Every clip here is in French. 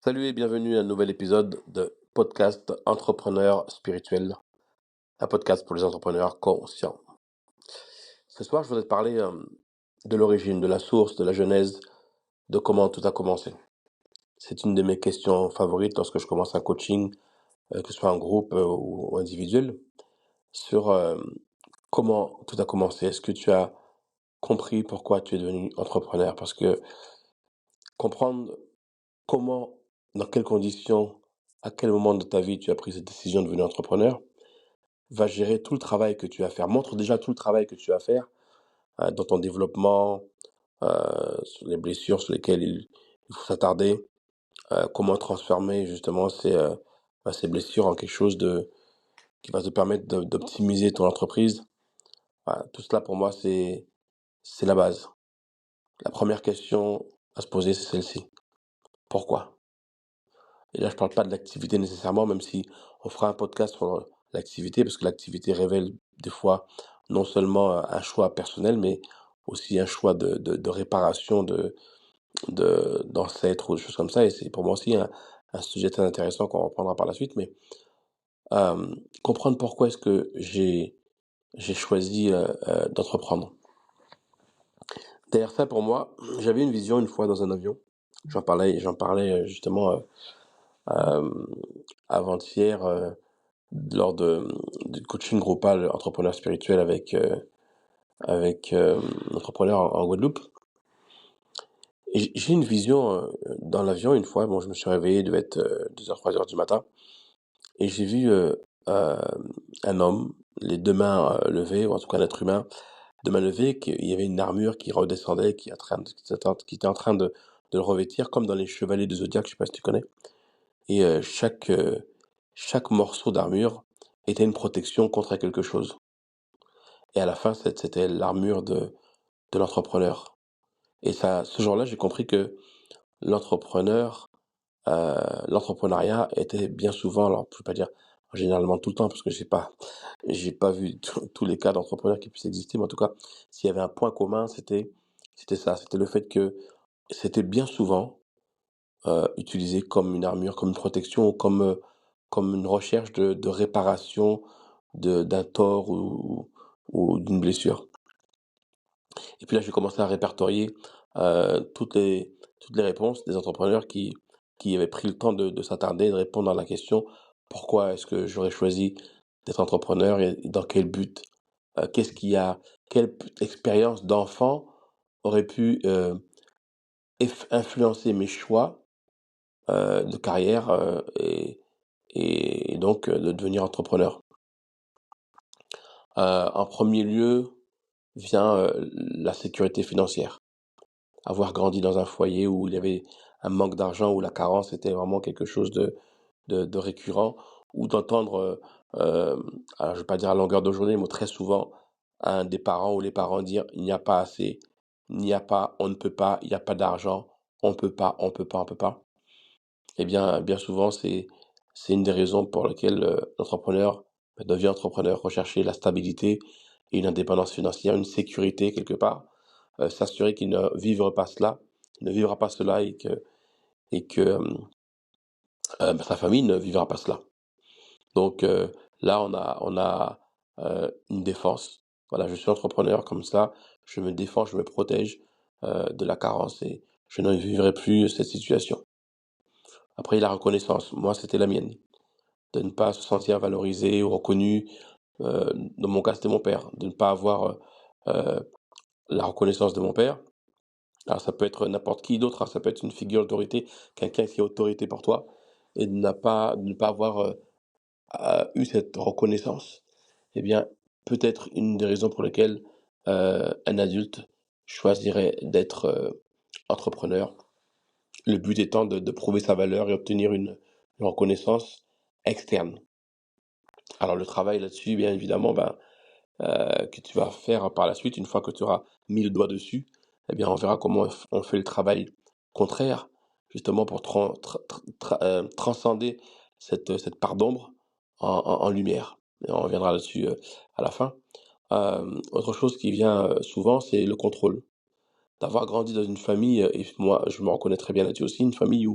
Salut et bienvenue à un nouvel épisode de podcast Entrepreneur spirituel, un podcast pour les entrepreneurs conscients. Ce soir, je voudrais te parler de l'origine, de la source, de la genèse, de comment tout a commencé. C'est une de mes questions favorites lorsque je commence un coaching, que ce soit en groupe ou individuel, sur comment tout a commencé. Est-ce que tu as compris pourquoi tu es devenu entrepreneur? Parce que comprendre comment, dans quelles conditions, à quel moment de ta vie tu as pris cette décision de devenir entrepreneur, va gérer tout le travail que tu as à faire. Montre déjà tout le travail que tu as à faire dans ton développement, sur les blessures sur lesquelles il faut s'attarder, comment transformer justement ces blessures en quelque chose qui va te permettre d'optimiser ton entreprise. Voilà, tout cela pour moi, c'est la base. La première question à se poser, c'est celle-ci. Pourquoi? Et là, je parle pas de l'activité nécessairement, même si on fera un podcast sur l'activité, parce que l'activité révèle des fois non seulement un choix personnel, mais aussi un choix de réparation d'ancêtres ou des choses comme ça. Et c'est pour moi aussi un sujet très intéressant qu'on reprendra par la suite. Mais comprendre pourquoi est-ce que j'ai choisi d'entreprendre. Derrière ça, pour moi, j'avais une vision une fois dans un avion. J'en parlais justement euh, avant-hier. Lors du coaching groupal entrepreneur spirituel avec un entrepreneur en Guadeloupe. Et j'ai une vision dans l'avion une fois. Bon, je me suis réveillé, il devait être 2h, 3h du matin. Et j'ai vu euh, un homme, les deux mains levées, ou en tout cas un être humain, deux mains levées, qu'il y avait une armure qui redescendait, qui était en train de le revêtir, comme dans les Chevaliers du Zodiaque, je sais pas si tu connais. Et chaque morceau d'armure était une protection contre quelque chose. Et à la fin, c'était l'armure de l'entrepreneur. Et ça, ce jour-là, j'ai compris que l'entrepreneur, l'entrepreneuriat était bien souvent, alors je ne vais pas dire généralement tout le temps, parce que j'ai pas vu tous les cas d'entrepreneurs qui puissent exister, mais en tout cas, s'il y avait un point commun, c'était ça, c'était le fait que c'était bien souvent utilisé comme une armure, comme une protection, comme une recherche de réparation d'un tort ou d'une blessure. Et puis là, j'ai commencé à répertorier toutes les réponses des entrepreneurs qui avaient pris le temps de s'attarder, de répondre à la question pourquoi est-ce que j'aurais choisi d'être entrepreneur et dans quel but, qu'est-ce qu'il y a, expérience d'enfant aurait pu influencer mes choix de carrière et donc de devenir entrepreneur. En premier lieu vient la sécurité financière. Avoir grandi dans un foyer où il y avait un manque d'argent, où la carence était vraiment quelque chose de récurrent, ou d'entendre, alors je vais pas dire à longueur de journée, mais très souvent, un des parents ou les parents dire: «Il n'y a pas assez, il n'y a pas, on ne peut pas, il n'y a pas d'argent, on peut pas, on peut pas, on peut pas». Eh bien souvent, c'est une des raisons pour lesquelles l'entrepreneur devient entrepreneur, rechercher la stabilité et une indépendance financière, une sécurité quelque part, s'assurer qu'il ne vivra pas cela, il ne vivra pas cela et que sa famille ne vivra pas cela. Donc là, on a une défense. Voilà, je suis entrepreneur comme ça, je me défends, je me protège de la carence et je ne vivrai plus cette situation. Après, il y a la reconnaissance. Moi, c'était la mienne. De ne pas se sentir valorisé ou reconnu. Dans mon cas, c'était mon père. De ne pas avoir la reconnaissance de mon père. Alors, ça peut être n'importe qui d'autre, hein, ça peut être une figure d'autorité, quelqu'un qui est autorité pour toi, et de ne pas avoir eu cette reconnaissance. Eh bien, peut-être une des raisons pour lesquelles un adulte choisirait d'être entrepreneur. Le but étant de prouver sa valeur et obtenir une reconnaissance externe. Alors, le travail là-dessus, bien évidemment, que tu vas faire par la suite, une fois que tu auras mis le doigt dessus, eh bien, on verra comment on fait le travail contraire, justement pour transcender cette part d'ombre en lumière. Et on reviendra là-dessus à la fin. Autre chose qui vient souvent, c'est le contrôle. D'avoir grandi dans une famille, et moi, je me reconnais très bien là-dessus aussi, une famille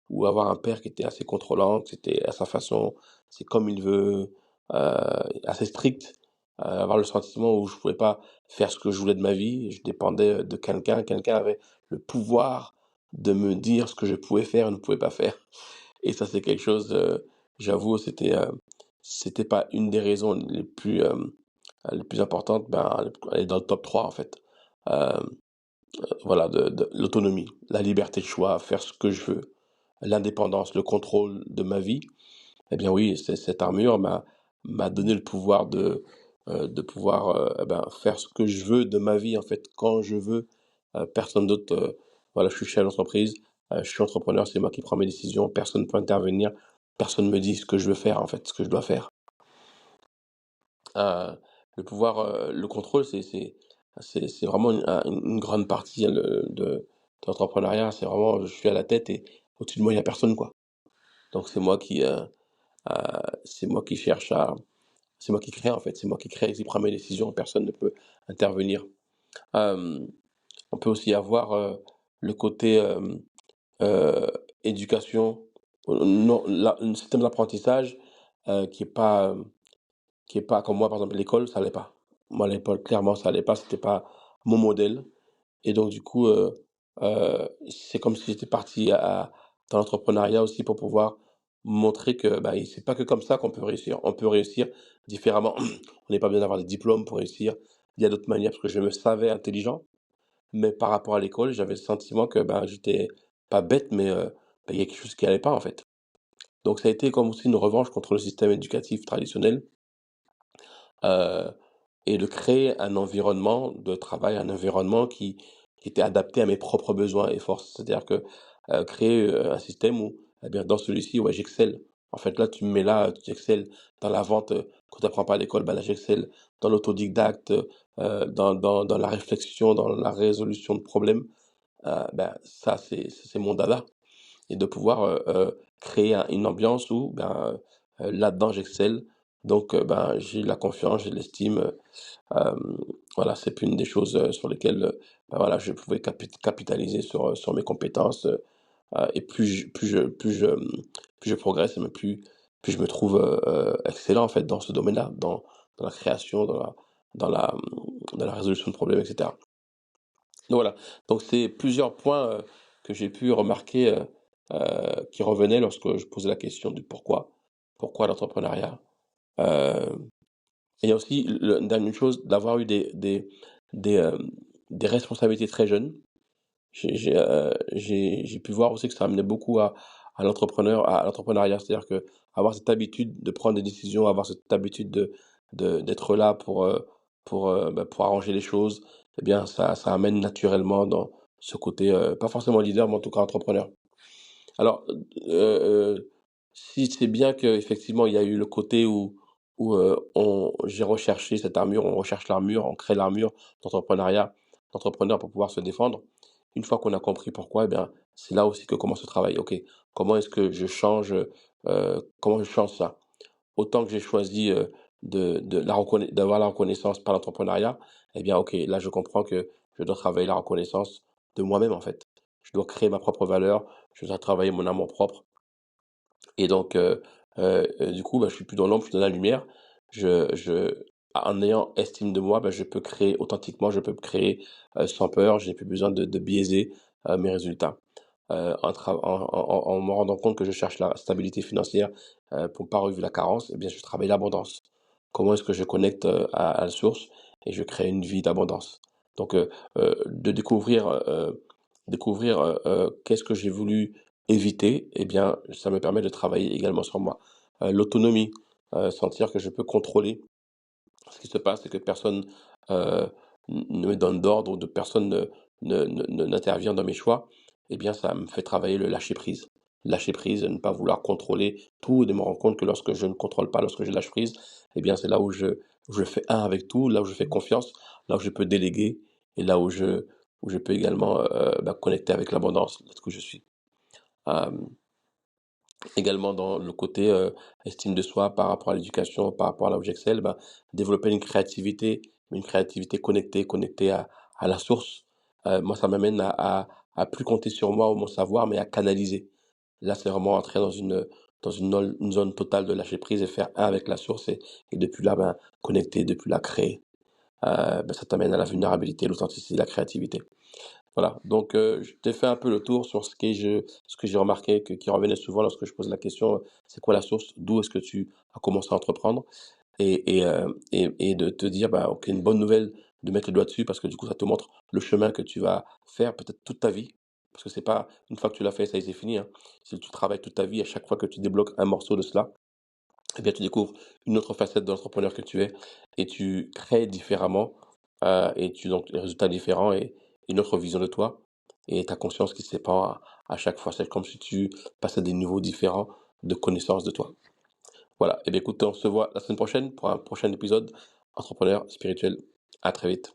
ou avoir un père qui était assez contrôlant, que c'était à sa façon, c'est comme il veut, assez strict, avoir le sentiment où je pouvais pas faire ce que je voulais de ma vie, je dépendais de quelqu'un, quelqu'un avait le pouvoir de me dire ce que je pouvais faire et ne pouvais pas faire. Et ça, c'est quelque chose, j'avoue, c'était pas une des raisons les plus importantes, ben, elle est dans le top 3 en fait. Euh, voilà, de l'autonomie, la liberté de choix, faire ce que je veux, l'indépendance, le contrôle de ma vie. Eh bien oui, cette armure m'a donné le pouvoir de pouvoir eh ben, faire ce que je veux de ma vie, en fait, quand je veux. Personne d'autre, voilà, je suis chef d'entreprise, je suis entrepreneur, c'est moi qui prends mes décisions, personne ne peut intervenir, personne ne me dit ce que je veux faire, en fait, ce que je dois faire. Euh, le pouvoir, le contrôle, c'est vraiment une grande partie de l'entrepreneuriat. C'est vraiment, je suis à la tête et au-dessus de moi, il n'y a personne, quoi. Donc c'est moi qui cherche à, c'est moi qui crée en fait, c'est moi qui crée, qui prend mes décisions, personne ne peut intervenir. Euh, on peut aussi avoir le côté euh, éducation, non, un système d'apprentissage qui est pas comme moi par exemple l'école, ça allait pas. Moi l'école clairement ça allait pas, c'était pas mon modèle. Et donc du coup c'est comme si j'étais parti dans l'entrepreneuriat aussi pour pouvoir montrer que bah, c'est pas que comme ça qu'on peut réussir. On peut réussir différemment. On n'est pas besoin d'avoir des diplômes pour réussir. Il y a d'autres manières parce que je me savais intelligent, mais par rapport à l'école, j'avais le sentiment que bah, j'étais pas bête, mais bah, il y a quelque chose qui allait pas en fait. Donc ça a été comme aussi une revanche contre le système éducatif traditionnel euh, et de créer un environnement de travail, un environnement qui était adapté à mes propres besoins et forces. C'est-à-dire que créer un système où, eh bien, dans celui-ci, ouais, j'excelle. En fait, là, tu me mets là, tu excelles dans la vente que tu n'apprends pas à l'école, bah là, j'excelle dans l'autodidacte, dans la réflexion, dans la résolution de problèmes. Ben, ça, c'est mon dada. Et de pouvoir créer une ambiance où, ben, là-dedans, j'excelle. Donc, ben, j'ai la confiance, j'ai l'estime. Voilà, c'est plus une des choses sur lesquelles ben voilà, je pouvais capitaliser sur mes compétences. Et plus je progresse, mais plus je me trouve excellent en fait dans ce domaine-là, dans la création, dans la, dans la résolution de problèmes, etc. Donc voilà, donc c'est plusieurs points que j'ai pu remarquer qui revenaient lorsque je posais la question du pourquoi l'entrepreneuriat. Euh, et il y a aussi une dernière chose, d'avoir eu des, euh, des responsabilités très jeunes. J'ai pu voir aussi que ça amenait beaucoup à l'entrepreneuriat. C'est-à-dire que avoir cette habitude de prendre des décisions, avoir cette habitude d'être là pour arranger les choses, eh bien, ça amène naturellement dans ce côté, pas forcément leader, mais en tout cas entrepreneur. Alors, si c'est bien qu'effectivement, il y a eu le côté où j'ai recherché cette armure, on recherche l'armure, on crée l'armure d'entrepreneur pour pouvoir se défendre. Une fois qu'on a compris pourquoi, eh bien, c'est là aussi que commence le travail. OK, comment est-ce que je change, comment je change ça? Autant que j'ai choisi d'avoir la reconnaissance par l'entrepreneuriat, eh bien, OK, là, je comprends que je dois travailler la reconnaissance de moi-même, en fait. Je dois créer ma propre valeur, je dois travailler mon amour propre. Et donc, du coup, bah, je suis plus dans l'ombre, je suis dans la lumière. En ayant estime de moi, bah, je peux créer authentiquement, je peux créer sans peur, je n'ai plus besoin de biaiser mes résultats. En me rendant compte que je cherche la stabilité financière pour ne pas revivre la carence, eh bien, je travaille l'abondance. Comment est-ce que je connecte à la source et je crée une vie d'abondance? Donc, de découvrir qu'est-ce que j'ai voulu éviter, eh bien, ça me permet de travailler également sur moi. L'autonomie, sentir que je peux contrôler ce qui se passe et que personne euh, ne me donne d'ordre ou de personne n'intervient dans mes choix, eh bien, ça me fait travailler le lâcher prise. Lâcher prise, ne pas vouloir contrôler tout et de me rendre compte que lorsque je ne contrôle pas, lorsque je lâche prise, eh bien, c'est là où je fais un avec tout, là où je fais confiance, là où je peux déléguer et là où je peux également connecter avec l'abondance, là où je suis. Euh, Également dans le côté estime de soi par rapport à l'éducation, par rapport à là où j'excelle, ben, développer une créativité, mais une créativité connectée à la source. Moi, ça m'amène à plus compter sur moi ou mon savoir, mais à canaliser. Là, c'est vraiment entrer une zone totale de lâcher prise et faire un avec la source et depuis là, ben, connecter, depuis là, créer. Ben, ça t'amène à la vulnérabilité, l'authenticité, la créativité. Voilà, donc je t'ai fait un peu le tour sur ce que j'ai remarqué qui revenait souvent lorsque je pose la question, c'est quoi la source? D'où est-ce que tu as commencé à entreprendre? Et de te dire, bah, OK, une bonne nouvelle de mettre le doigt dessus parce que du coup, ça te montre le chemin que tu vas faire peut-être toute ta vie. Parce que c'est pas une fois que tu l'as fait, ça y est, c'est fini, hein. C'est tu travailles toute ta vie, à chaque fois que tu débloques un morceau de cela, eh bien, tu découvres une autre facette de l'entrepreneur que tu es et tu crées différemment, et tu donc des résultats différents et une autre vision de toi et ta conscience qui s'épand à chaque fois. C'est comme si tu passais des niveaux différents de connaissance de toi. Voilà, et bien écoute, on se voit la semaine prochaine pour un prochain épisode Entrepreneur spirituel. À très vite.